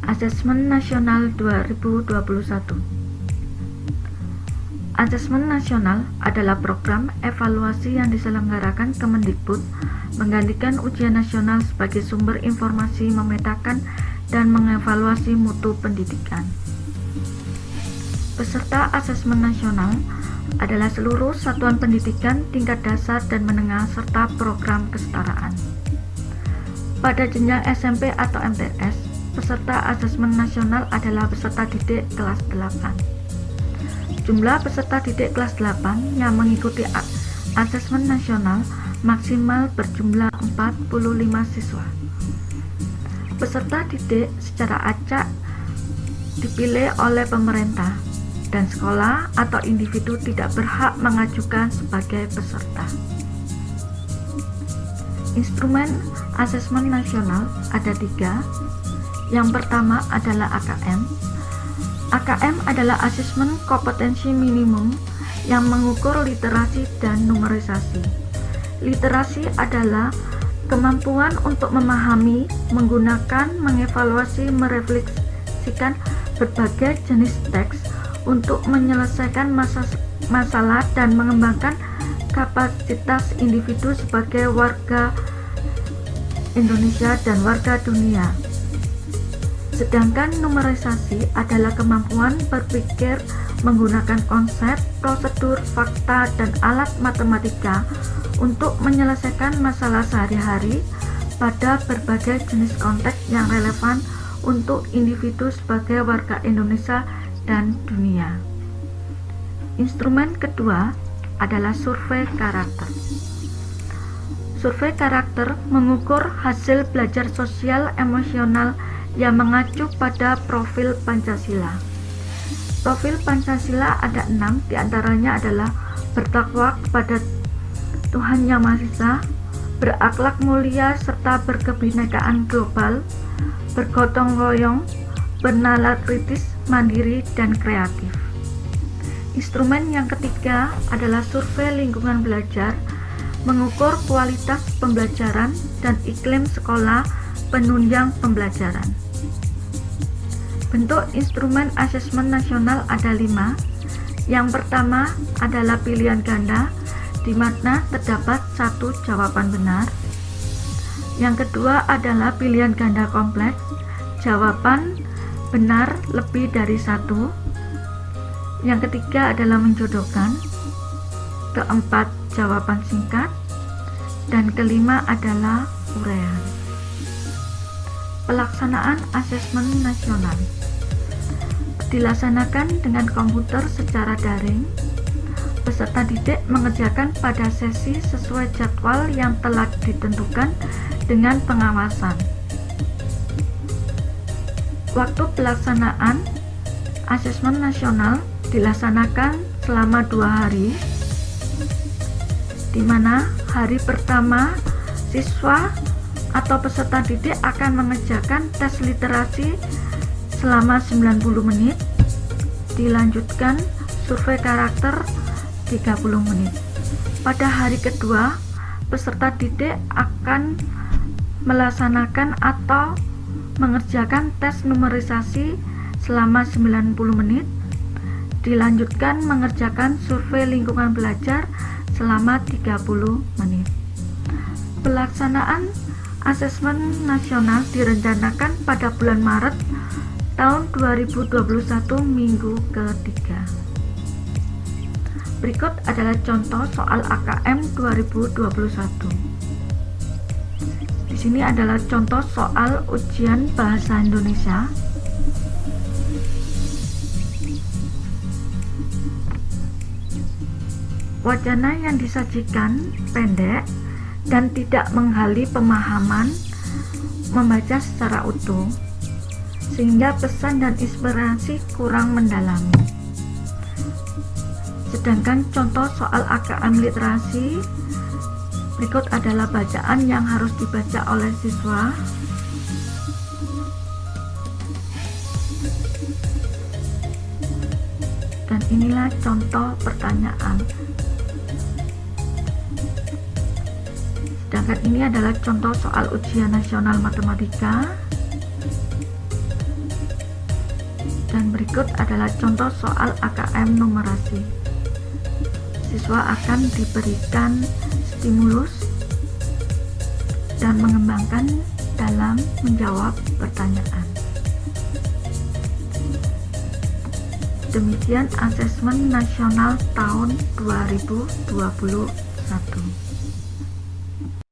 Asesmen Nasional 2021. Asesmen Nasional adalah program evaluasi yang diselenggarakan Kemendikbud menggantikan ujian nasional sebagai sumber informasi memetakan dan mengevaluasi mutu pendidikan. Peserta asesmen nasional adalah seluruh satuan pendidikan tingkat dasar dan menengah serta program kesetaraan. Pada jenjang SMP atau MTS, peserta asesmen nasional adalah peserta didik kelas 8. Jumlah peserta didik kelas 8 yang mengikuti asesmen nasional maksimal berjumlah 45 siswa. Peserta didik secara acak dipilih oleh pemerintah dan sekolah atau individu tidak berhak mengajukan sebagai peserta. Instrumen asesmen nasional ada 3. Yang pertama adalah AKM. AKM adalah asesmen kompetensi minimum yang mengukur literasi dan numerisasi. Literasi adalah kemampuan untuk memahami, menggunakan, mengevaluasi, merefleksikan berbagai jenis teks untuk menyelesaikan masalah dan mengembangkan kapasitas individu sebagai warga Indonesia dan warga dunia. Sedangkan numerisasi adalah kemampuan berpikir menggunakan konsep, prosedur, fakta, dan alat matematika untuk menyelesaikan masalah sehari-hari pada berbagai jenis konteks yang relevan untuk individu sebagai warga Indonesia dan dunia. Instrumen kedua adalah survei karakter. Survei karakter mengukur hasil belajar sosial emosional yang mengacu pada profil Pancasila. Profil Pancasila ada 6, diantaranya adalah bertakwa kepada Tuhan Yang Maha Esa, berakhlak mulia serta berkebinekaan global, bergotong royong, bernalar kritis, mandiri, dan kreatif. Instrumen yang ketiga adalah survei lingkungan belajar, mengukur kualitas pembelajaran dan iklim sekolah penunjang pembelajaran. Bentuk instrumen asesmen nasional ada 5. Yang pertama adalah pilihan ganda, di mana terdapat 1 jawaban benar. Yang kedua adalah pilihan ganda kompleks, jawaban benar lebih dari 1. Yang ketiga adalah menjodohkan. Keempat, jawaban singkat. Dan kelima adalah uraian. Pelaksanaan asesmen nasional dilaksanakan dengan komputer secara daring. Peserta didik mengerjakan pada sesi sesuai jadwal yang telah ditentukan dengan pengawasan. Waktu pelaksanaan asesmen nasional dilaksanakan selama 2 hari, di mana hari pertama siswa atau peserta didik akan mengerjakan tes literasi selama 90 menit, dilanjutkan survei karakter 30 menit. Pada hari kedua, peserta didik akan melaksanakan atau mengerjakan tes numerisasi selama 90 menit, dilanjutkan mengerjakan survei lingkungan belajar selama 30 menit. Pelaksanaan asesmen nasional direncanakan pada bulan Maret tahun 2021 minggu ketiga. Berikut adalah contoh soal AKM 2021. Di sini adalah contoh soal ujian bahasa Indonesia. Wacana yang disajikan pendek dan tidak menggali pemahaman membaca secara utuh, sehingga pesan dan inspirasi kurang mendalami. Sedangkan contoh soal AKM literasi berikut adalah bacaan yang harus dibaca oleh siswa. Dan inilah contoh pertanyaan. Sedangkan ini adalah contoh soal ujian nasional matematika. Dan berikut adalah contoh soal AKM numerasi. Siswa akan diberikan stimulus dan mengembangkan dalam menjawab pertanyaan. Demikian asesmen nasional tahun 2021.